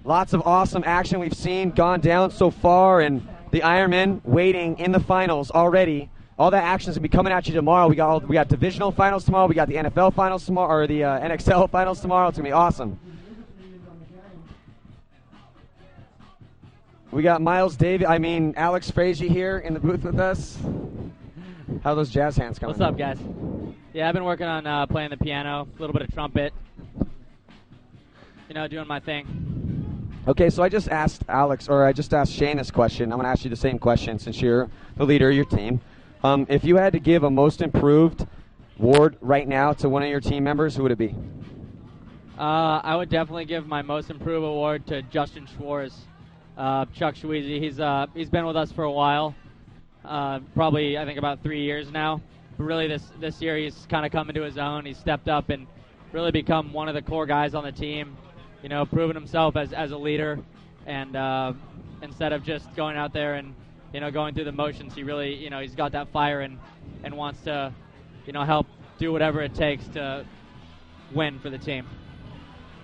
Lots of awesome action we've seen gone down so far, and the Ironmen waiting in the finals already. All that action is going to be coming at you tomorrow. We got divisional finals tomorrow. We got the NFL finals tomorrow, or the NXL finals tomorrow. It's going to be awesome. We got Alex Frazee here in the booth with us. How are those jazz hands coming? What's up, guys? Yeah, I've been working on playing the piano, a little bit of trumpet. Doing my thing. Okay, so I just asked Shane this question. I'm going to ask you the same question since you're the leader of your team. If you had to give a most improved award right now to one of your team members, who would it be? I would definitely give my most improved award to Justin Schwartz. Chuck Schweezy, he's been with us for a while, probably I think about 3 years now. But really this year he's kind of come into his own. He's stepped up and really become one of the core guys on the team. Proven himself as a leader, and instead of just going out there and going through the motions, he really he's got that fire and wants to help do whatever it takes to win for the team.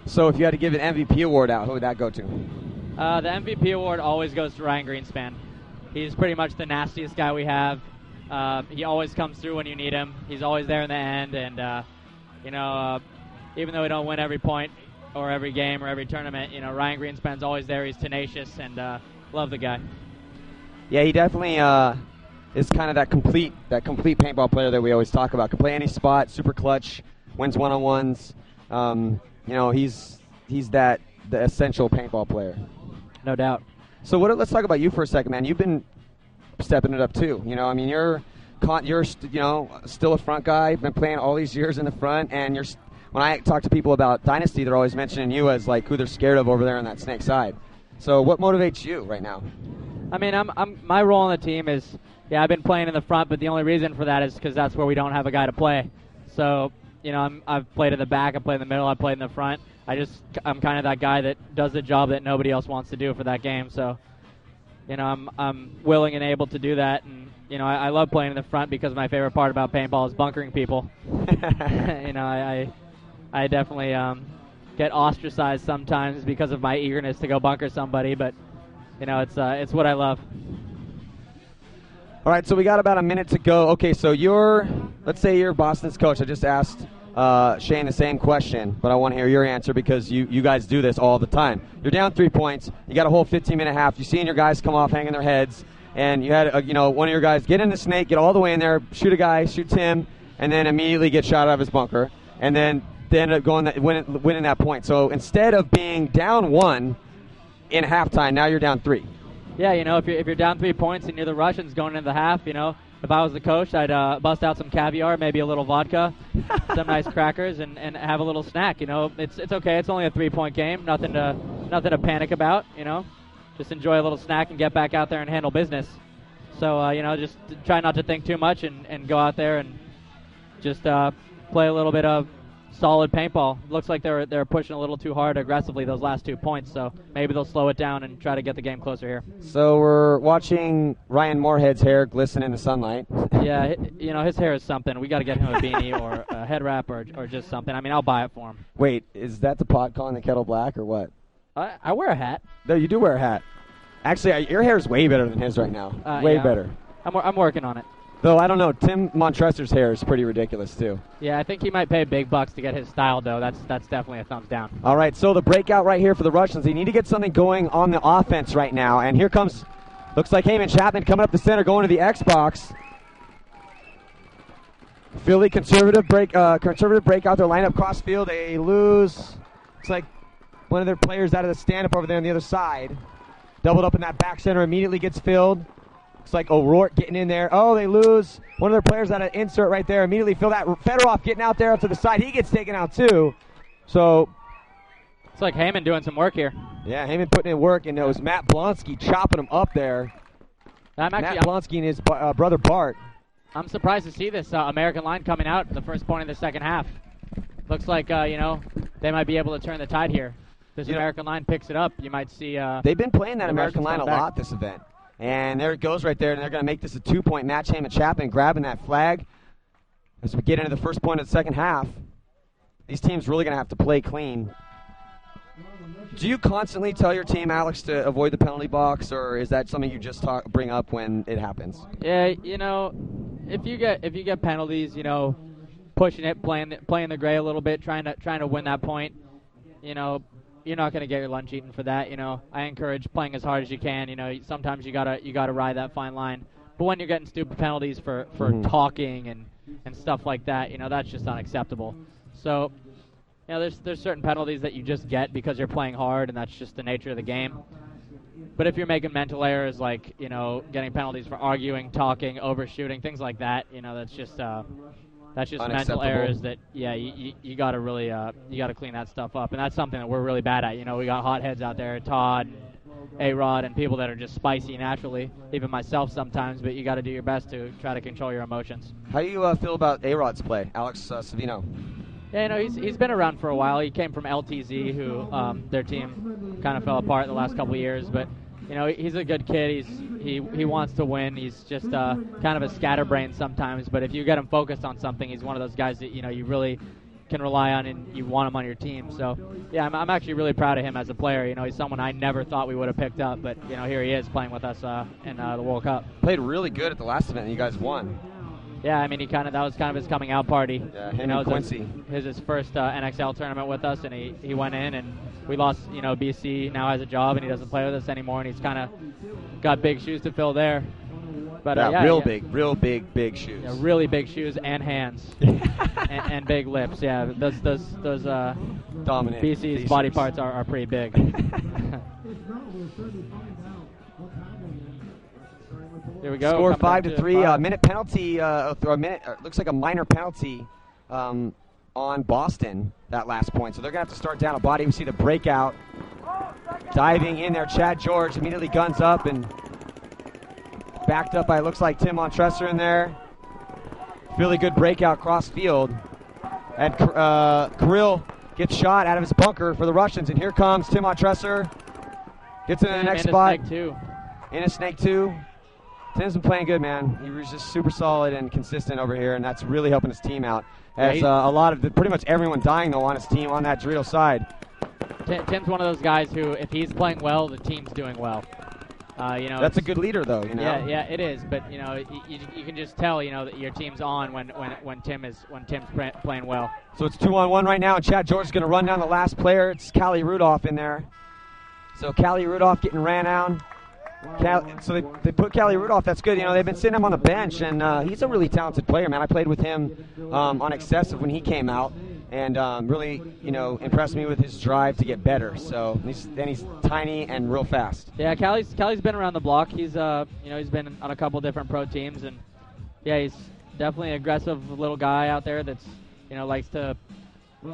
So if you had to give an MVP award out, who would that go to? The MVP award always goes to Ryan Greenspan. He's pretty much the nastiest guy we have. He always comes through when you need him. He's always there in the end, and even though we don't win every point or every game or every tournament, Ryan Greenspan's always there. He's tenacious, and love the guy. Yeah, he definitely is kind of that complete paintball player that we always talk about. Can play any spot, super clutch, wins one-on-ones. He's the essential paintball player. No doubt. So let's talk about you for a second, man. You've been stepping it up too. You're still a front guy. You've been playing all these years in the front, and when I talk to people about Dynasty, they're always mentioning you as like who they're scared of over there on that snake side. So what motivates you right now? My role on the team is, I've been playing in the front, but the only reason for that is because that's where we don't have a guy to play. So, I've played in the back, I've played in the middle, I've played in the front. I'm kind of that guy that does the job that nobody else wants to do for that game. So, I'm willing and able to do that, and I love playing in the front because my favorite part about paintball is bunkering people. I definitely get ostracized sometimes because of my eagerness to go bunker somebody, but it's what I love. All right, so we got about a minute to go. Okay, so let's say you're Boston's coach. I just asked Shane the same question, but I want to hear your answer because you guys do this all the time. You're down 3 points. You got a whole 15-minute half. You've seen your guys come off hanging their heads, and you had one of your guys get in the snake, get all the way in there, shoot a guy, shoots him, and then immediately get shot out of his bunker, and then they ended up winning that point. So instead of being down 1 in halftime, now you're down 3. Yeah, if you're down 3 points and you're the Russians going into the half, if I was the coach, I'd bust out some caviar, maybe a little vodka, some nice crackers, and have a little snack. It's okay. It's only a 3-point game. Nothing to panic about. Just enjoy a little snack and get back out there and handle business. So just try not to think too much and go out there and just play a little bit of solid paintball. Looks like they're pushing a little too hard aggressively those last 2 points, so maybe they'll slow it down and try to get the game closer here. So we're watching Ryan Moorhead's hair glisten in the sunlight. Yeah, his hair is something. We got to get him a beanie or a head wrap or just something. I'll buy it for him. Wait, is that the pot calling the kettle black or what? I wear a hat. No, you do wear a hat. Actually, your hair is way better than his right now. Way better. I'm working on it. Though, I don't know, Tim Montrester's hair is pretty ridiculous, too. Yeah, I think he might pay big bucks to get his style, though. That's definitely a thumbs down. All right, so the breakout right here for the Russians. They need to get something going on the offense right now. And here comes, looks like Heyman Chapman coming up the center, going to the Xbox. Philly conservative break out their lineup cross field. They lose. Looks like one of their players out of the stand-up over there on the other side. Doubled up in that back center, immediately gets filled. Looks like O'Rourke getting in there. Oh, they lose. One of their players out of insert right there. Immediately fill that. Fedorov getting out there up to the side. He gets taken out too. So it's like Heyman doing some work here. Yeah, Heyman putting in work, and it was Matt Blonsky chopping him up there. Matt Blonsky and his brother Bart. I'm surprised to see this American line coming out in the first point of the second half. Looks like they might be able to turn the tide here. This American line picks it up. You might see. They've been playing that American line a lot this event. And there it goes right there, and they're going to make this a 2-point match. Heyman Chapman grabbing that flag as we get into the first point of the second half. These teams really going to have to play clean. Do you constantly tell your team, Alex, to avoid the penalty box, or is that something you just bring up when it happens? Yeah, if you get penalties, pushing it, playing the gray a little bit, trying to win that point, you're not going to get your lunch eaten for that. I encourage playing as hard as you can. Sometimes you gotta ride that fine line. But when you're getting stupid penalties for talking and stuff like that, that's just unacceptable. So, there's certain penalties that you just get because you're playing hard, and that's just the nature of the game. But if you're making mental errors like, getting penalties for arguing, talking, overshooting, things like that, that's just mental errors that, you got to really you got to clean that stuff up. And that's something that we're really bad at. We got hotheads out there, Todd, A-Rod, and people that are just spicy naturally, even myself sometimes, but you got to do your best to try to control your emotions. How do you feel about A-Rod's play, Alex Savino? Yeah, he's been around for a while. He came from LTZ, who their team kind of fell apart the last couple of years, but he's a good kid. He wants to win. He's just kind of a scatterbrain sometimes, but if you get him focused on something, he's one of those guys that you really can rely on and you want him on your team. So yeah, I'm actually really proud of him as a player. He's someone I never thought we would have picked up, but here he is playing with us in the World Cup. Played really good at the last event, and you guys won. Yeah, I mean, that was kind of his coming out party. Yeah, him and Quincy. His first NXL tournament with us, and he went in, and we lost. BC now has a job, and he doesn't play with us anymore, and he's kind of got big shoes to fill there. But real big shoes. Yeah, really big shoes and hands, and big lips. Yeah, those dominant. BC's body parts are pretty big. Here we go. Score 5-3. Minute penalty. Looks like a minor penalty on Boston that last point. So they're gonna have to start down a body. We see the breakout. Diving in there, Chad George immediately guns up and backed up by, looks like, Tim Montresor in there. Really good breakout cross field. And Kirill gets shot out of his bunker for the Russians. And here comes Tim Montresor. Gets in the next spot. In a snake two. Tim's been playing good, man. He was just super solid and consistent over here, and that's really helping his team out. As pretty much everyone dying, though, on his team on that Dorito side. Tim's one of those guys who, if he's playing well, the team's doing well. That's a good leader, though. Yeah, it is. But you can just tell, that your team's on when Tim's playing well. So it's 2-on-1 right now, and Chad George is going to run down the last player. It's Callie Rudolph in there. So Callie Rudolph getting ran down. So they put Callie Rudolph. That's good. They've been sitting him on the bench, and he's a really talented player, man. I played with him on Excessive when he came out, and really, impressed me with his drive to get better. So he's tiny and real fast. Yeah, Callie's been around the block. He's he's been on a couple different pro teams, and yeah, he's definitely an aggressive little guy out there that's likes to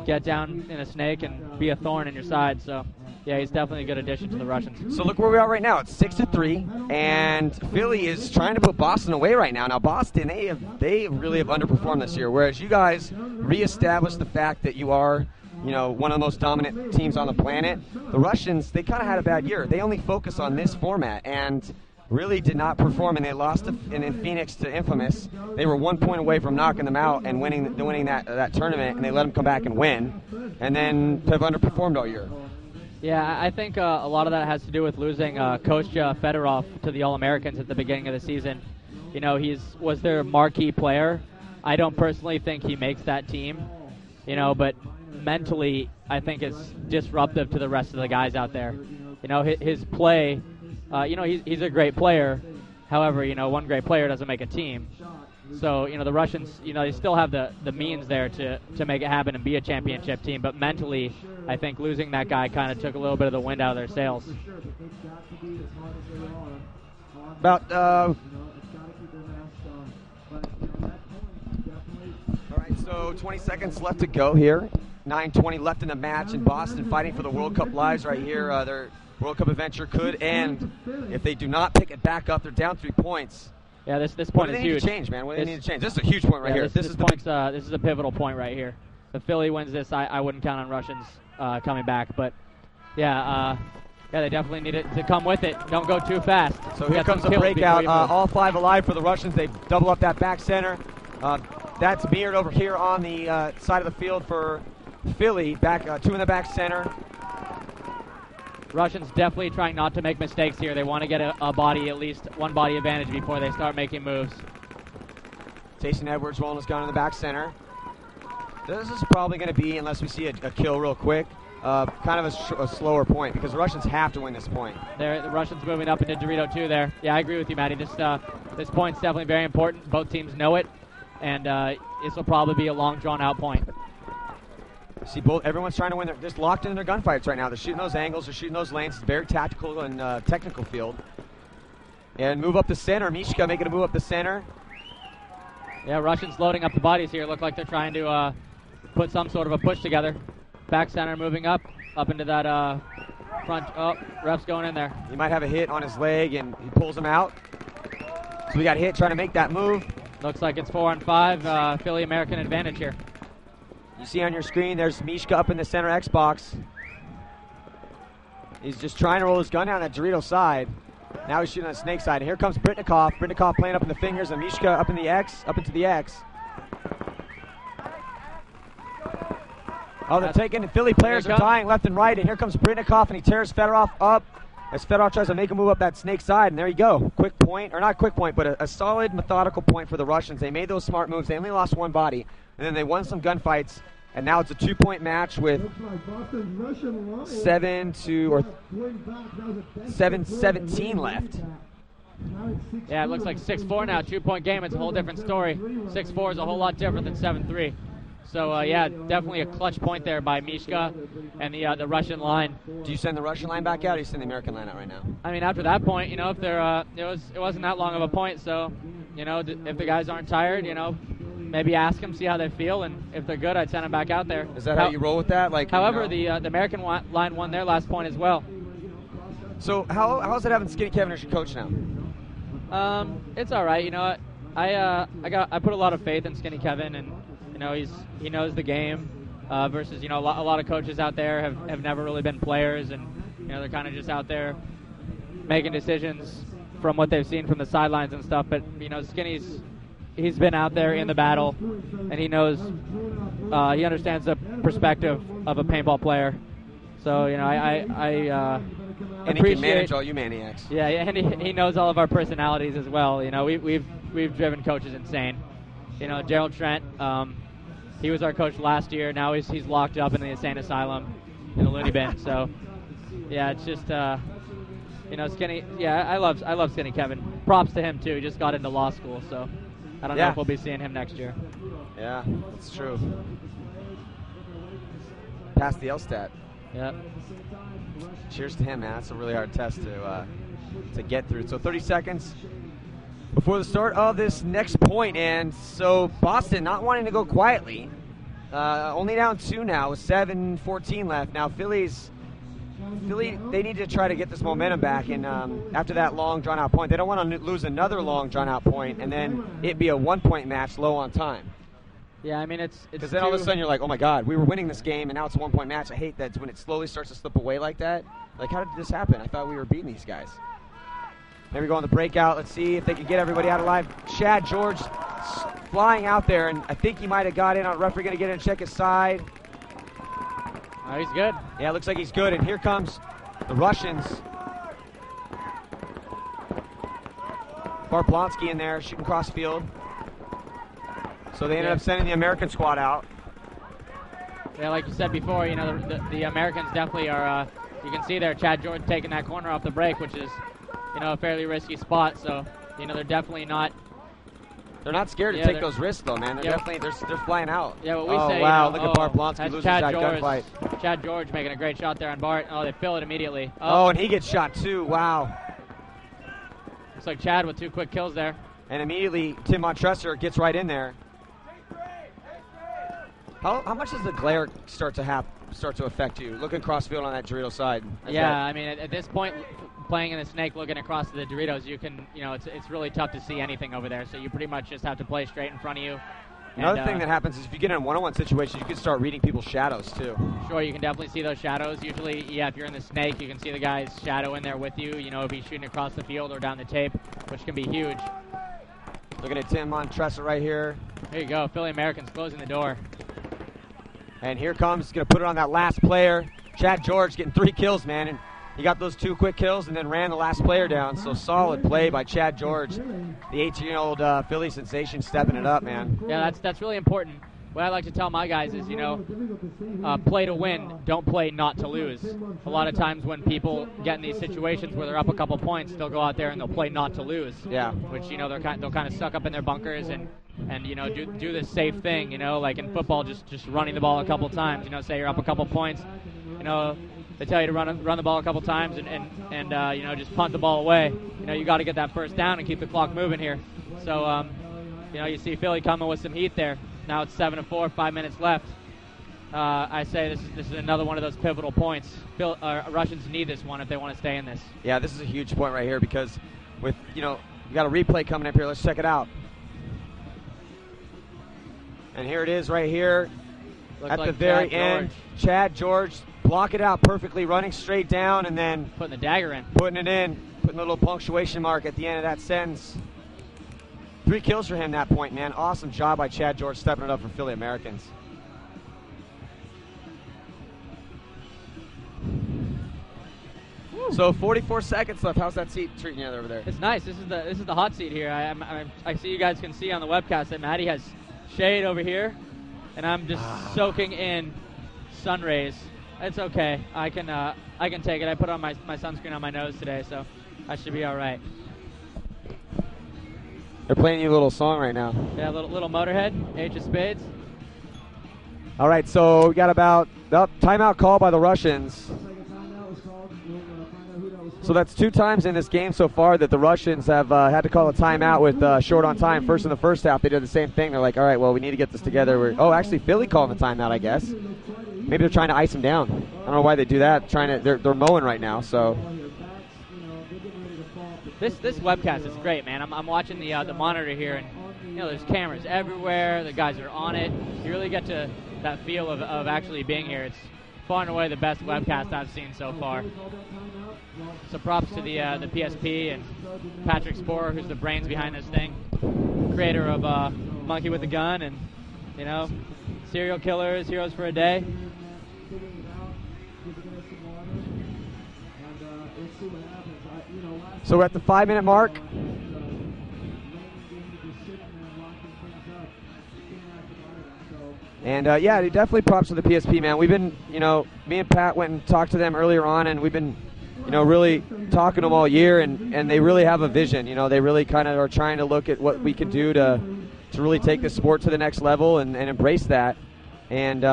get down in a snake and be a thorn in your side. So yeah, he's definitely a good addition to the Russians. So look where we are right now. It's 6-3, and Philly is trying to put Boston away right now. Now Boston, they really have underperformed this year, whereas you guys reestablished the fact that you are, one of the most dominant teams on the planet. The Russians, they kind of had a bad year. They only focus on this format and really did not perform, and they lost in Phoenix to Infamous. They were 1 point away from knocking them out and winning that tournament, and they let them come back and win, and then have underperformed all year. Yeah, I think a lot of that has to do with losing Coach Fedorov to the All-Americans at the beginning of the season. He was their marquee player. I don't personally think he makes that team, but mentally I think it's disruptive to the rest of the guys out there. His play, he's a great player. However, one great player doesn't make a team. So, the Russians, they still have the means there to make it happen and be a championship team. But mentally, I think losing that guy kind of took a little bit of the wind out of their sails. All right, so 20 seconds left to go here. 9:20 left in the match, and Boston fighting for the World Cup lives right here. Their World Cup adventure could end if they do not pick it back up. They're down 3 points. Yeah, this point is huge. What do they need to change, man? What do they need to change? This is a huge point right here. This is a pivotal point right here. If Philly wins this, I wouldn't count on Russians coming back. But, yeah, they definitely need it to come with it. Don't go too fast. So here comes a breakout. All five alive for the Russians. They double up that back center. That's Beard over here on the side of the field for Philly. Back two in the back center. Russians definitely trying not to make mistakes here. They want to get a body, at least one body advantage before they start making moves. Tayson Edwards rolling his gun in the back center. This is probably going to be, unless we see a kill real quick, kind of a slower point because the Russians have to win this point. The Russians moving up into Dorito 2 there. Yeah, I agree with you, Matty. This point's definitely very important. Both teams know it, and this will probably be a long, drawn-out point. See, everyone's trying to win. They're just locked in their gunfights right now. They're shooting those angles. They're shooting those lanes. It's a very tactical and technical field. And move up the center. Mishka making a move up the center. Yeah, Russians loading up the bodies here. Look like they're trying to put some sort of a push together. Back center moving up into that front. Oh, ref's going in there. He might have a hit on his leg, and he pulls him out. So we got hit trying to make that move. Looks like it's 4-on-5. Philly American advantage here. You see on your screen, there's Mishka up in the center Xbox. He's just trying to roll his gun down that Dorito side. Now he's shooting on the snake side. And here comes Britnikov. Britnikov playing up in the fingers, and Mishka up into the X. Oh, they're taking, Philly players are dying left and right, and here comes Britnikov, and he tears Fedorov up as Fedorov tries to make a move up that snake side, and there you go. Quick point, or not quick point, but a solid, methodical point for the Russians. They made those smart moves. They only lost one body, and then they won some gunfights, and now it's a 2-point match with 7-17 left. Yeah, it looks like 6-4 now, 2-point game. It's a whole different story. 6-4 is a whole lot different than 7-3. So, yeah, definitely a clutch point there by Mishka and the Russian line. Do you send the Russian line back out, or do you send the American line out right now? I mean, after that point, if they're, it wasn't that long of a point. So, if the guys aren't tired, maybe ask them, see how they feel, and if they're good, I'd send them back out there. Is that how you roll with that? However, the American line won their last point as well. So, how's it having Skinny Kevin as your coach now? It's all right. I put a lot of faith in Skinny Kevin, and he knows the game. Versus a lot of coaches out there have never really been players, and they're kind of just out there making decisions from what they've seen from the sidelines and stuff. But he's been out there in the battle, and he knows he understands the perspective of a paintball player. So I and he can manage all you maniacs. Yeah, and he knows all of our personalities as well. We've driven coaches insane. Gerald Trent, he was our coach last year. Now he's locked up in the insane asylum in the loony bin. So yeah, it's just Skinny. Yeah, I love Skinny Kevin. Props to him too. He just got into law school, so I don't know if we'll be seeing him next year. Yeah, that's true. Pass the LSTAT. Yeah. Cheers to him, man. That's a really hard test to get through. So 30 seconds before the start of this next point, and so Boston not wanting to go quietly. Only down 2 now with 7:14 left. Now Philly, they need to try to get this momentum back, and after that long drawn-out point, they don't want to lose another long drawn-out point, and then it be a 1-point match low on time. Yeah, I mean, it's because then all of a sudden you're like, oh my God, we were winning this game, and now it's a 1-point match. I hate that when it slowly starts to slip away like that. Like, how did this happen? I thought we were beating these guys. Here we go on the breakout. Let's see if they can get everybody out alive. Chad George flying out there, and I think he might have got in on referee. Going to get in and check his side. Oh, he's good. Yeah, it looks like he's good, and here comes the Russians. Barplonsky in there shooting cross field. So they ended up sending the American squad out. Yeah, like you said before, the Americans definitely are, you can see there Chad George taking that corner off the break, which is, a fairly risky spot. So, they're definitely not. They're not scared to take those risks, though, man. They're definitely, they're flying out. Yeah, what we say, wow, look at Barplonsky losing that gunfight. Chad George making a great shot there on Bart. Oh, they fill it immediately. Oh, and he gets shot, too. Wow. Looks like Chad with 2 quick kills there. And immediately, Tim Montresor gets right in there. How much does the glare start to affect you? Looking crossfield on that Dorito side. I mean, at this point, playing in the snake, looking across the Doritos, you can, it's really tough to see anything over there. So you pretty much just have to play straight in front of you. Another thing that happens is if you get in a one-on-one situation, you can start reading people's shadows too. Sure, you can definitely see those shadows. Usually, if you're in the snake, you can see the guy's shadow in there with you. If he's shooting across the field or down the tape, which can be huge. Looking at Tim Montresor right here. There you go. Philly Americans closing the door. And here comes, going to put it on that last player. Chad George getting 3 kills, man. And he got those 2 quick kills and then ran the last player down. So solid play by Chad George, the 18-year-old Philly sensation, stepping it up, man. Yeah, that's really important. What I like to tell my guys is, play to win, don't play not to lose. A lot of times when people get in these situations where they're up a couple points, they'll go out there and they'll play not to lose. Yeah. Which, they'll kind of suck up in their bunkers and do the safe thing, like in football, just running the ball a couple times. Say you're up a couple points, they tell you to run the ball a couple times and just punt the ball away. You got to get that first down and keep the clock moving here. So, you see Philly coming with some heat there. Now it's 7-4, 5 minutes left. I say this is another one of those pivotal points. Russians need this one if they want to stay in this. Yeah, this is a huge point right here because with, you got a replay coming up here. Let's check it out. And here it is right here. Looks at like the very Chad end. George. Chad George block it out perfectly, running straight down and then putting the dagger in. Putting it in, putting a little punctuation mark at the end of that sentence. 3 kills for him that point, man. Awesome job by Chad George stepping it up for Philly Americans. Woo. So 44 seconds left. How's that seat treating you over there? It's nice. This is the hot seat here. I see you guys can see on the webcast that Maddie has shade over here, and I'm just soaking in sun rays. It's okay. I can take it. I put on my sunscreen on my nose today, so I should be all right. They're playing you a little song right now. Yeah, little Motorhead, Ace of Spades. All right, so we got about timeout call by the Russians. So that's 2 times in this game so far that the Russians have had to call a timeout with short on time. First in the first half, they did the same thing. They're like, all right, well, we need to get this together. Actually, Philly calling the timeout, I guess. Maybe they're trying to ice him down. I don't know why they do that. They're mowing right now, so. This webcast is great, man. I'm watching the monitor here, and there's cameras everywhere. The guys are on it. You really get to that feel of actually being here. It's far and away the best webcast I've seen so far. So props to the PSP and Patrick Sporer, who's the brains behind this thing, creator of Monkey with a Gun and Serial Killers, Heroes for a Day. So we're at the 5-minute mark. And definitely props to the PSP, man. We've been, me and Pat went and talked to them earlier on, and we've been, really talking to them all year, and they really have a vision. They really kind of are trying to look at what we can do to really take the sport to the next level and embrace that. And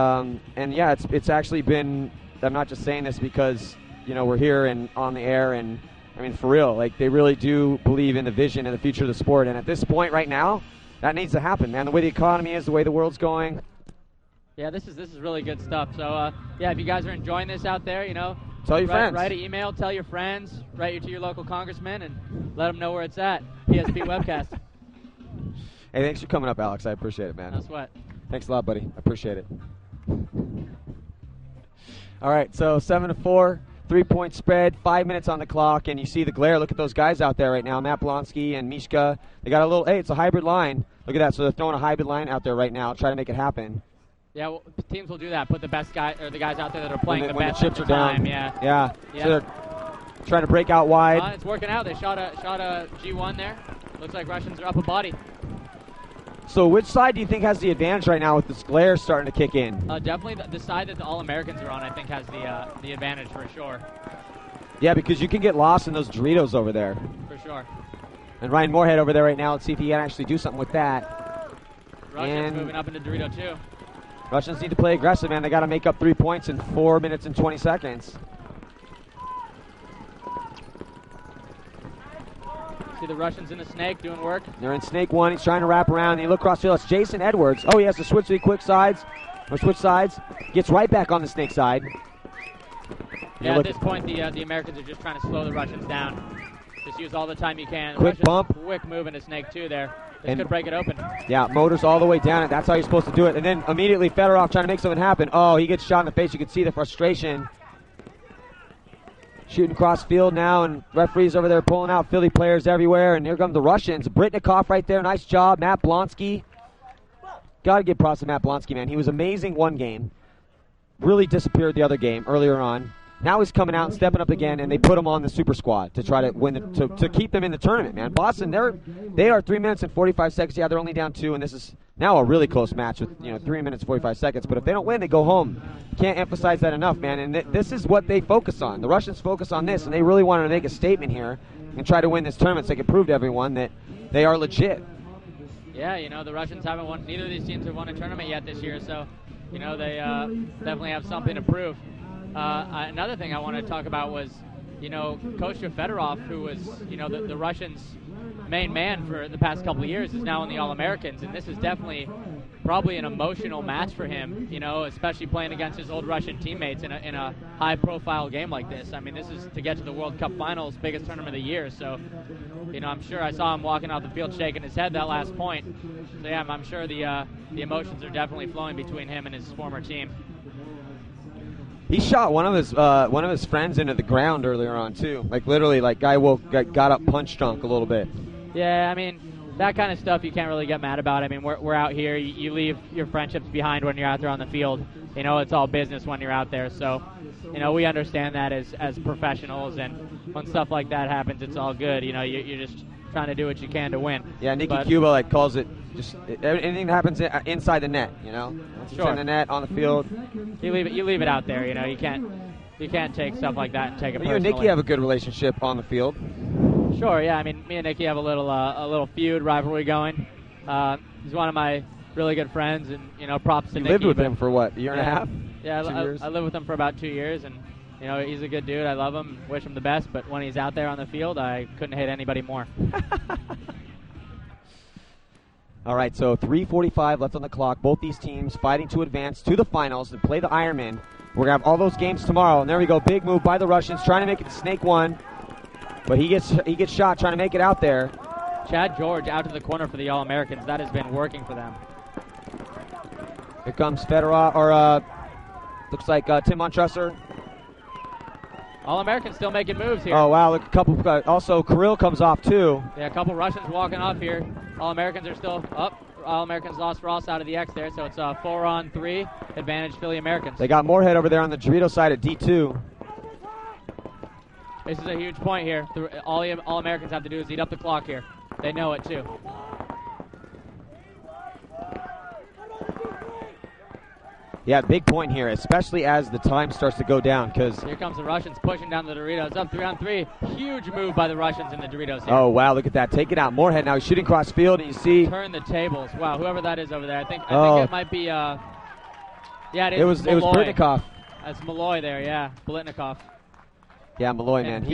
yeah, it's actually been. I'm not just saying this because we're here and on the air, and I mean for real. Like they really do believe in the vision and the future of the sport. And at this point right now, that needs to happen, man. The way the economy is, the way the world's going. Yeah, this is really good stuff. So if you guys are enjoying this out there, tell your friends. Write an email, tell your friends, write it to your local congressman, and let them know where it's at. PSP Webcast. Hey, thanks for coming up, Alex. I appreciate it, man. No sweat. Thanks a lot, buddy. I appreciate it. All right, so 7-4, 3-point spread, 5 minutes on the clock, and you see the glare. Look at those guys out there right now, Matt Blonsky and Mishka. They got it's a hybrid line. Look at that. So they're throwing a hybrid line out there right now, trying to make it happen. Yeah, well, teams will do that. Put the best guy or the guys out there that are playing when the best the chips at the are time. down. Yeah. So they're trying to break out wide. It's working out. They shot a G1 there. Looks like Russians are up a body. So which side do you think has the advantage right now with this glare starting to kick in? Definitely the side that the All-Americans are on, I think, has the advantage for sure. Yeah, because you can get lost in those Doritos over there. For sure. And Ryan Moorhead over there right now. Let's see if he can actually do something with that. Russians moving up into Dorito 2. Russians need to play aggressive, man. They got to make up 3 points in 4 minutes and 20 seconds. See the Russians in the snake doing work. They're in snake 1. He's trying to wrap around. And you look across field. It's Jason Edwards. Oh, he has to switch to the quick sides. Or switch sides. Gets right back on the snake side. Yeah, at this point, the Americans are just trying to slow the Russians down. Just use all the time you can. Quick Russians, bump. Quick move into snake 2 there. This could break it open. Yeah, motors all the way down, and that's how you're supposed to do it. And then immediately Fedorov trying to make something happen. Oh, he gets shot in the face. You can see the frustration. Shooting cross field now, and referees over there pulling out Philly players everywhere. And here come the Russians. Britnikov right there. Nice job. Matt Blonsky. Got to give props to Matt Blonsky, man. He was amazing one game. Really disappeared the other game earlier on. Now he's coming out and stepping up again, and they put him on the super squad to try to win to keep them in the tournament, man. Boston, they are 3 minutes and 45 seconds. Yeah, they're only down 2, and this is now a really close match with 3 minutes 45 seconds. But if they don't win, they go home. Can't emphasize that enough, man. And this is what they focus on. The Russians focus on this, and they really wanted to make a statement here and try to win this tournament so they can prove to everyone that they are legit. Yeah, the Russians haven't won. Neither of these teams have won a tournament yet this year, so they definitely have something to prove. Another thing I wanted to talk about was, Coach Fedorov, who was, the Russians' main man for the past couple of years, is now in the All-Americans, and this is definitely probably an emotional match for him, especially playing against his old Russian teammates in a high-profile game like this. I mean, this is to get to the World Cup Finals, biggest tournament of the year, so, I'm sure I saw him walking off the field shaking his head that last point. So, yeah, I'm sure the emotions are definitely flowing between him and his former team. He shot one of his friends into the ground earlier on too. Like literally, guy got up punch drunk a little bit. Yeah, I mean that kind of stuff you can't really get mad about. I mean we're out here. You leave your friendships behind when you're out there on the field. It's all business when you're out there. So, we understand that as professionals, and when stuff like that happens, it's all good. You're just trying to do what you can to win. Yeah, Nikki Cuba calls it just anything that happens inside the net. Once it's in the net on the field, you leave it out there. You can't take stuff like that and take it personally. You and Nikki have a good relationship on the field. Sure, yeah. I mean, me and Nikki have a little feud rivalry going. He's one of my really good friends, and props to Nikki. You lived with him for what, a year and a half? Yeah, I lived with him for about 2 years, and he's a good dude. I love him, wish him the best. But when he's out there on the field, I couldn't hate anybody more. All right, so 3:45 left on the clock. Both these teams fighting to advance to the finals and play the Ironman. We're gonna have all those games tomorrow, and there we go. Big move by the Russians, trying to make it to Snake 1, but he gets shot trying to make it out there. Chad George out to the corner for the All-Americans. That has been working for them. Here comes Fedorov, looks like Tim Montresor. All-Americans still making moves here. Oh, wow, look, a couple. Also, Kirill comes off, too. Yeah, a couple Russians walking off here. All-Americans are still up. All-Americans lost Ross out of the X there, so it's a 4-on-3 advantage Philly Americans. They got Moorhead over there on the Dorito side at D2. This is a huge point here. All Americans have to do is eat up the clock here. They know it, too. Yeah, big point here, especially as the time starts to go down. Because here comes the Russians pushing down the Doritos. Up 3-on-3. Huge move by the Russians in the Doritos here. Oh, wow, look at that. Take it out. Moorhead now. He's shooting cross field, and you see. Turn the tables. Wow, whoever that is over there. I think it might be. Yeah, it is. It was Britnikov. That's Malloy there, yeah. Blitnikov. Yeah, Malloy, man.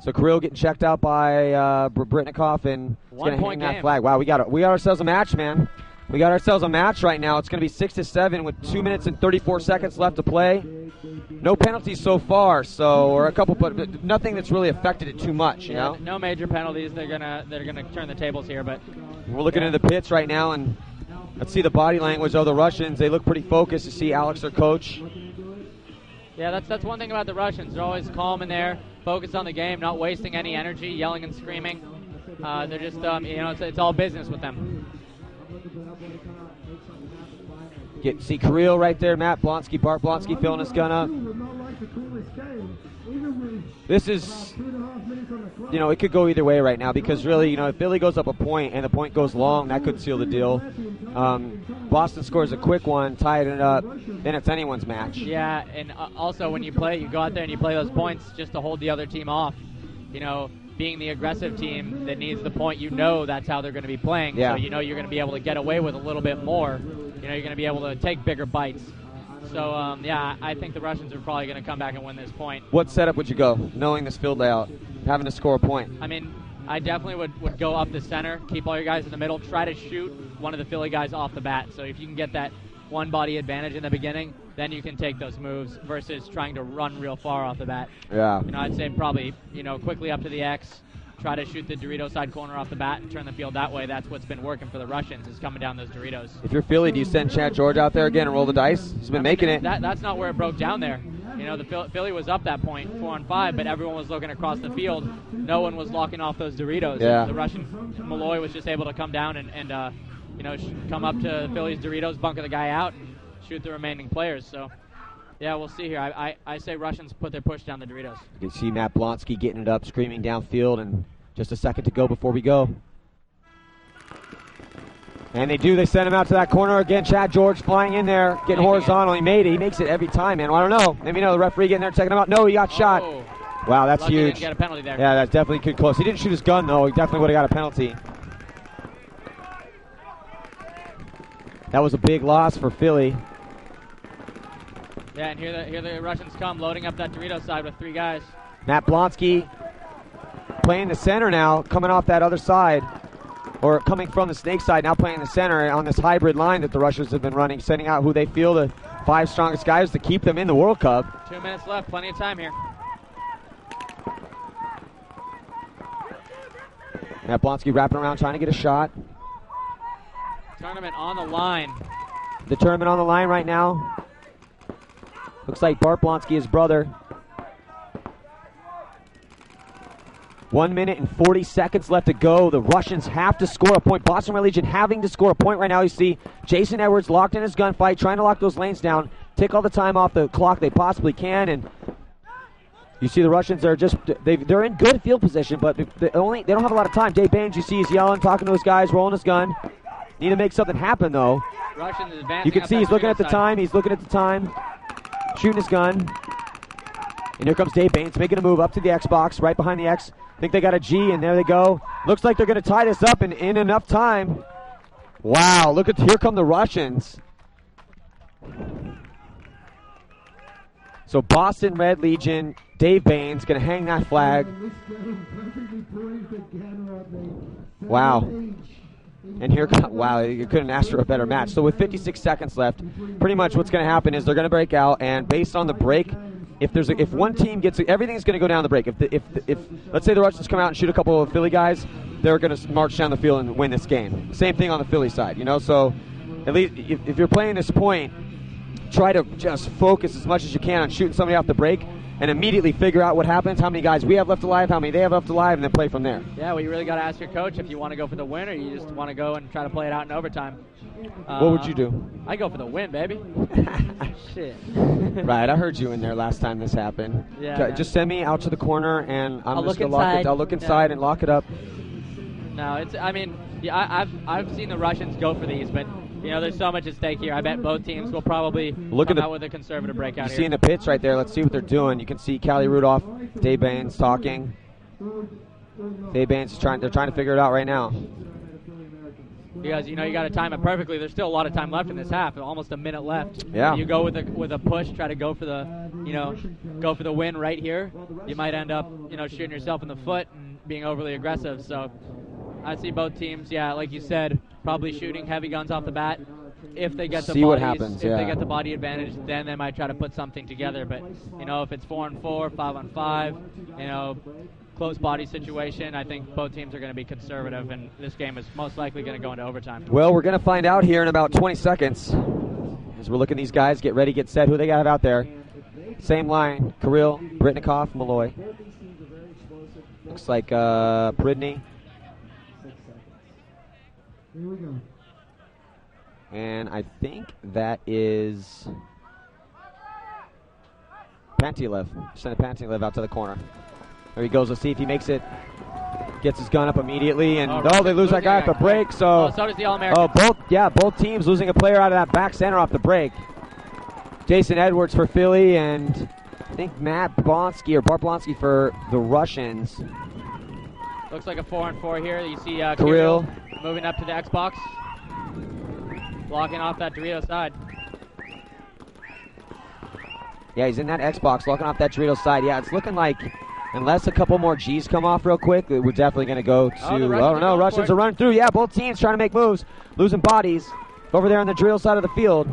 So Kirill getting checked out by Britnikov, and he's going to hang that flag. Wow, we got ourselves a match, man. We got ourselves a match right now. It's going to be 6-7 with 2 minutes and 34 seconds left to play. No penalties so far, or a couple, but nothing that's really affected it too much. You know, no major penalties. They're gonna turn the tables here, but we're looking into the pits right now, and let's see the body language of the Russians. They look pretty focused. To see Alex, their coach. Yeah, that's one thing about the Russians. They're always calm in there, focused on the game, not wasting any energy, yelling and screaming. They're just, it's all business with them. See Kirill right there, Matt Blonsky, Bart Blonsky filling his gun up. This is, it could go either way right now because really, if Philly goes up a point and the point goes long, that could seal the deal. Boston scores a quick one, tied it up, then it's anyone's match. Yeah, and also when you go out there and you play those points just to hold the other team off. Being the aggressive team that needs the point, that's how they're going to be playing. Yeah. So you're going to be able to get away with a little bit more. You're going to be able to take bigger bites. So, I think the Russians are probably going to come back and win this point. What setup would you go, knowing this field layout, having to score a point? I mean, I definitely would go up the center, keep all your guys in the middle, try to shoot one of the Philly guys off the bat. So if you can get that one body advantage in the beginning, then you can take those moves versus trying to run real far off the bat. Yeah. I'd say probably, quickly up to the X, try to shoot the Dorito side corner off the bat and turn the field that way. That's what's been working for the Russians, is coming down those Doritos. If you're Philly, do you send Chad George out there again and roll the dice? He's been making it. That's not where it broke down there. The Philly was up that point, 4-on-5, but everyone was looking across the field. No one was locking off those Doritos. Yeah. The Russian Malloy was just able to come down and come up to Philly's Doritos, bunker the guy out, and shoot the remaining players. So Yeah, we'll see here. I say Russians put their push down the Doritos. You can see Matt Blonsky getting it up, screaming downfield, and just a second to go before we go. And they do. They send him out to that corner again. Chad George flying in there, getting horizontal. He made it. He makes it every time, man. Well, I don't know. Maybe the referee getting there checking him out. No, he got shot. Wow, that's Lucky huge. He didn't get a penalty there. Yeah, that's definitely good close. He didn't shoot his gun, though. He definitely would have got a penalty. That was a big loss for Philly. Yeah, and here the Russians come, loading up that Dorito side with 3 guys. Matt Blonsky playing the center now, coming off that other side. Or coming from the snake side, now playing the center on this hybrid line that the Russians have been running, sending out who they feel the 5 strongest guys to keep them in the World Cup. 2 minutes left, plenty of time here. Matt Blonsky wrapping around, trying to get a shot. Tournament on the line. The tournament on the line right now. Looks like Bart Blonsky, his brother. 1 minute and 40 seconds left to go. The Russians have to score a point. Boston Red Legion having to score a point right now. You see Jason Edwards locked in his gunfight, trying to lock those lanes down, take all the time off the clock they possibly can, and you see the Russians are just, they're in good field position, but they don't have a lot of time. Dave Baines, you see, he's yelling, talking to his guys, rolling his gun. Need to make something happen, though. Russians advancing. You can see he's looking at the time. He's looking at the time, shooting his gun. And here comes Dave Baines making a move up to the Xbox, right behind the X. I think they got a G, and there they go. Looks like they're going to tie this up in enough time. Wow, look at, here come the Russians. So Boston Red Legion, Dave Baines going to hang that flag. Wow. And here, wow, you couldn't ask for a better match. So with 56 seconds left, pretty much what's going to happen is they're going to break out, and based on the break, if one team gets, everything's going to go down the break. If let's say the Russians come out and shoot a couple of Philly guys, they're going to march down the field and win this game. Same thing on the Philly side, So at least if you're playing this point, try to just focus as much as you can on shooting somebody off the break, and immediately figure out what happens, how many guys we have left alive, how many they have left alive, and then play from there. Yeah, well, you really got to ask your coach if you want to go for the win or you just want to go and try to play it out in overtime. What would you do? I go for the win, baby. Shit. Right, I heard you in there last time this happened. Yeah. Just send me out to the corner, and I'll just going to lock it. I'll look inside and lock it up. No, it's. I mean, yeah, I've seen the Russians go for these, but there's so much at stake here. I bet both teams will probably come out with a conservative breakout here. You see in the pits right there. Let's see what they're doing. You can see Callie Rudolph, Dave Baines talking. Dave Baines is they're trying to figure it out right now. Because you got to time it perfectly. There's still a lot of time left in this half. Almost a minute left. Yeah. You go with a push, try to go for the go for the win right here. You might end up shooting yourself in the foot and being overly aggressive. So I see both teams. Yeah, like you said, probably shooting heavy guns off the bat. If they get the see what happens. If they get the body advantage, then they might try to put something together. But if it's 4-on-4, 5-on-5, close body situation, I think both teams are going to be conservative, and this game is most likely going to go into overtime. Well, we're going to find out here in about 20 seconds as we're looking at these guys get ready, get set. Who they got out there? Same line: Kirill, Britnikoff, Malloy. Looks like Brittany. Here we go. And I think that is Pantilev. Send Pantilev out to the corner. There he goes. Let's see if he makes it. Gets his gun up immediately, and they lose that guy at the break. So does the All-American. Both teams losing a player out of that back center off the break. Jason Edwards for Philly, and I think Matt Blonsky or Bart Blonsky for the Russians. Looks like a 4-on-4 here. You see Kirill moving up to the Xbox, blocking off that Dorito side. Yeah, he's in that Xbox, locking off that Dorito side. Yeah, it's looking like, unless a couple more G's come off real quick, we're definitely going to go to, Russians are running through. Yeah, both teams trying to make moves, losing bodies over there on the Dorito side of the field.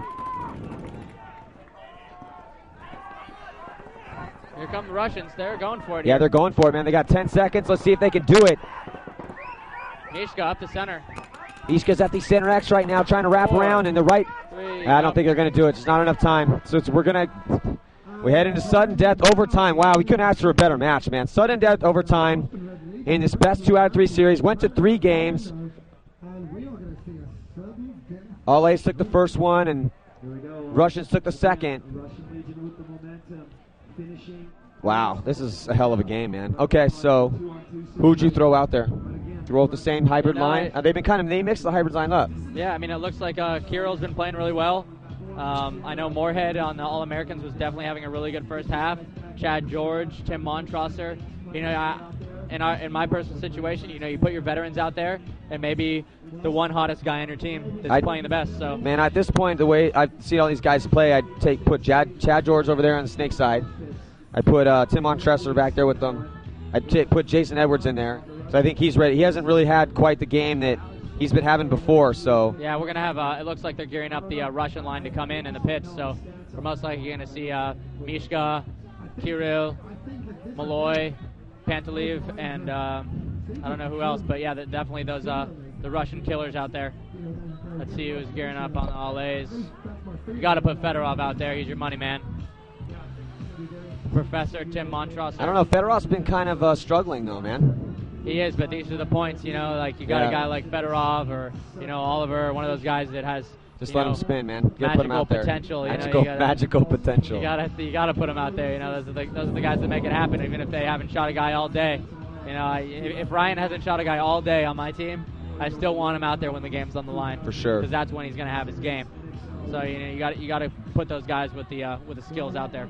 Here come the Russians. They're going for it. Yeah, they're going for it, man. They got 10 seconds. Let's see if they can do it. Mishka up the center. Mishka's at the center X right now, trying to wrap around in the right. 3. I don't think they're going to do it. Just not enough time. So we head into sudden death overtime. Wow, we couldn't ask for a better match, man. Sudden death overtime in this best 2 out of 3 series. Went to 3 games. All A's took the first one, and Russians took the second. Wow, this is a hell of a game, man. Okay, so who'd you throw out there? Throw out the same hybrid line? They mixed the hybrid line up. Yeah, I mean, it looks like Kiril's been playing really well. I know Moorhead on the All-Americans was definitely having a really good first half. Chad George, Tim Montrosser. You know, in my personal situation, you know, you put your veterans out there, and maybe the one hottest guy on your team is playing the best. So, man, at this point, the way I've seen all these guys play, I'd put Chad George over there on the snake side. I put Tim Montrosser back there with them. I'd put Jason Edwards in there. So I think he's ready. He hasn't really had quite the game that he's been having before. So yeah, we're gonna have. It looks like they're gearing up the Russian line to come in the pits. So we're most likely gonna see Mishka, Kirill, Malloy, Pantalev, and I don't know who else, but yeah, definitely those the Russian killers out there. Let's see who's gearing up on the All A's. You got to put Fedorov out there. He's your money man. Professor Tim Montrosser. I don't know. Fedorov's been kind of struggling though, man. He is, but these are the points. You know, like you got a guy like Fedorov or Oliver, one of those guys that has. Just let him spin, man. Magical put him out potential. There. Magical potential. You gotta put him out there. You know, those are the guys that make it happen, even if they haven't shot a guy all day. You know, if Ryan hasn't shot a guy all day on my team, I still want him out there when the game's on the line. For sure. Because that's when he's gonna have his game. So you got to put those guys with the skills out there.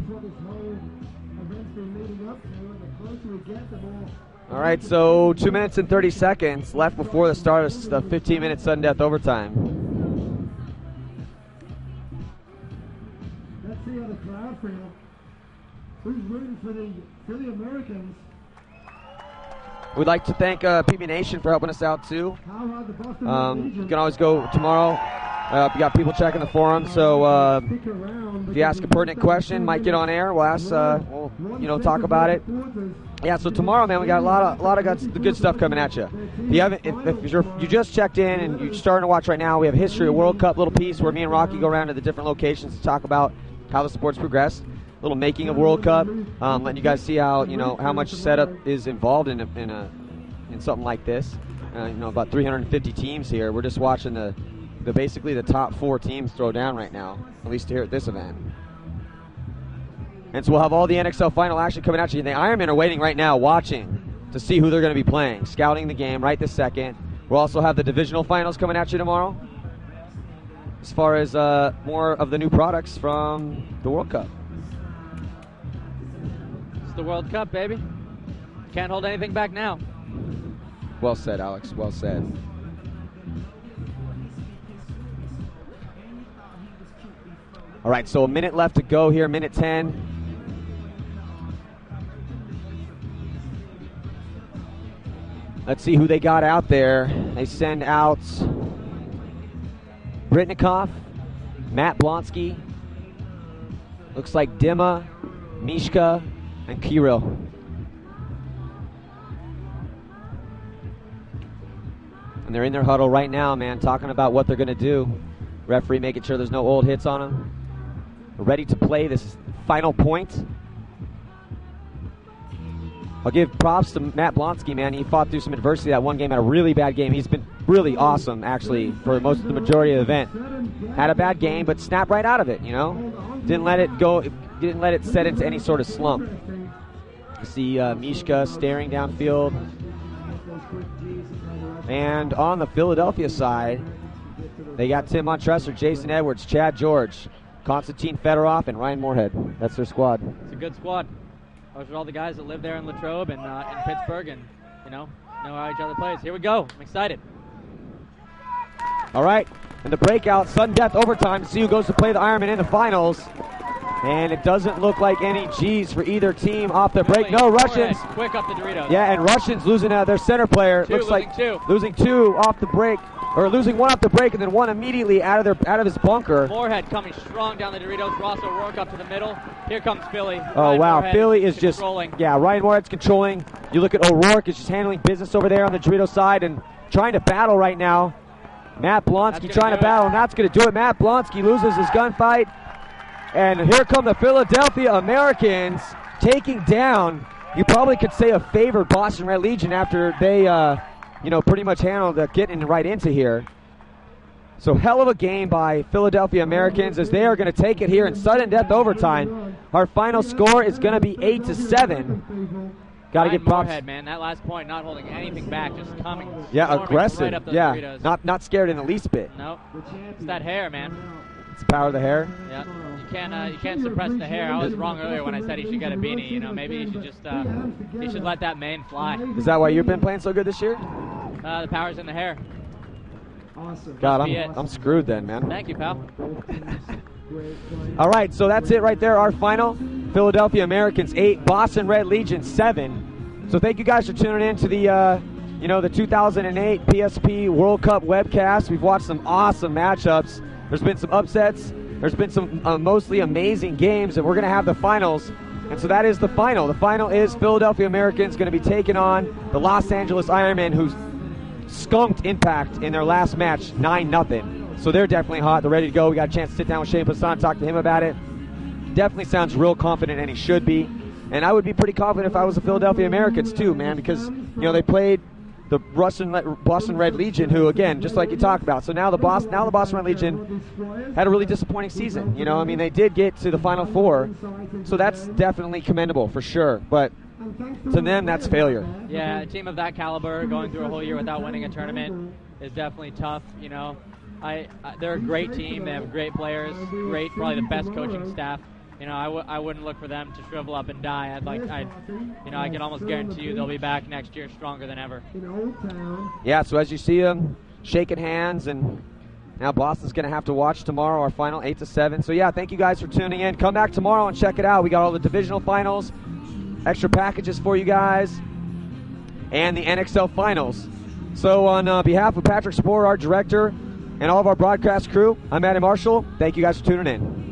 All right, so 2 minutes and 30 seconds left before the start of the 15-minute sudden death overtime. Let's see how the crowd feel. Who's rooting for the Americans? We'd like to thank PB Nation for helping us out too. You can always go tomorrow. We got people checking the forum, so if you ask a pertinent question, might get on air. We'll ask, we'll talk about it. Yeah, so tomorrow, man, we got a lot of good stuff coming at you. If you just checked in and you're starting to watch right now, we have a History of World Cup little piece where me and Rocky go around to the different locations to talk about how the sport's progressed. A little making of World Cup, letting you guys see how much setup is involved in something like this. About 350 teams here. We're just watching the basically the top 4 teams throw down right now, at least here at this event. And so we'll have all the NXL final action coming at you. And the Ironmen are waiting right now, watching to see who they're going to be playing, scouting the game right this second. We'll also have the divisional finals coming at you tomorrow, as far as more of the new products from the World Cup. It's the World Cup, baby. Can't hold anything back now. Well said, Alex. Well said. All right, so a minute left to go here, minute 10. Let's see who they got out there. They send out Britnikoff, Matt Blonsky, looks like Dima, Mishka, and Kirill. And they're in their huddle right now, man, talking about what they're going to do. Referee making sure there's no old hits on them. Ready to play this final point. I'll give props to Matt Blonsky, man. He fought through some adversity that one game, had a really bad game. He's been really awesome, actually, for the majority of the event. Had a bad game, but snapped right out of it, Didn't let it go, didn't let it set into any sort of slump. You see Mishka staring downfield. And on the Philadelphia side, they got Tim Montrosser, Jason Edwards, Chad George, Konstantin Fedorov, and Ryan Moorhead. That's their squad. It's a good squad. Those are all the guys that live there in Latrobe and in Pittsburgh and, know how each other plays. Here we go. I'm excited. All right. In the breakout, sudden death overtime to see who goes to play the Ironman in the finals. And it doesn't look like any G's for either team off the break. No, Russians. Quick up the Doritos. Yeah, and Russians losing their center player. Losing two off the break. Or losing one off the break and then one immediately out of his bunker. Moorhead coming strong down the Doritos. Ross O'Rourke up to the middle. Here comes Philly. Oh, wow. Moorhead Philly is just controlling. Yeah, Ryan Moorhead's controlling. You look at O'Rourke is just handling business over there on the Dorito side and trying to battle right now. Matt Blonsky trying to battle, and that's going to do it. Matt Blonsky loses his gunfight. And here come the Philadelphia Americans taking down, you probably could say, a favored Boston Red Legion after they, pretty much handled getting right into here. So hell of a game by Philadelphia Americans as they are going to take it here in sudden death overtime. Our final score is going to be 8-7. Got to get props. Moorhead, man, that last point, not holding anything back, just coming. Yeah, aggressive. Right up those yeah, burritos. not scared in the least bit. Nope. It's that hair, man. It's the power of the hair. Yeah, you can't suppress the hair. I was wrong earlier when I said he should get a beanie. You know, maybe he should just he should let that mane fly. Is that why you've been playing so good this year? The power's in the hair. Awesome. God, I'm screwed then, man. Thank you, pal. All right, so that's it right there. Our final: Philadelphia Americans 8, Boston Red Legion 7. So thank you guys for tuning in to the the 2008 PSP World Cup webcast. We've watched some awesome matchups. There's been some upsets. There's been some mostly amazing games, and we're going to have the finals. And so that is the final. The final is Philadelphia Americans going to be taking on the Los Angeles Ironmen, who skunked Impact in their last match 9-0. So they're definitely hot. They're ready to go. We got a chance to sit down with Shane Passan, talk to him about it. Definitely sounds real confident, and he should be. And I would be pretty confident if I was the Philadelphia Americans too, man, because they played the Boston Red Legion, who, again, just like you talked about. So now the Boston Red Legion had a really disappointing season. They did get to the Final Four, so that's definitely commendable for sure. But to them, that's failure. Yeah, a team of that caliber going through a whole year without winning a tournament is definitely tough. They're a great team. They have great players, probably the best coaching staff. I wouldn't look for them to shrivel up and die. I can almost guarantee you they'll be back next year stronger than ever. Yeah, so as you see them shaking hands, and now Boston's going to have to watch tomorrow, our final 8-7. So yeah, thank you guys for tuning in. Come back tomorrow and check it out. We got all the divisional finals, extra packages for you guys, and the NXL finals. So on behalf of Patrick Sporer, our director, and all of our broadcast crew, I'm Adam Marshall. Thank you guys for tuning in.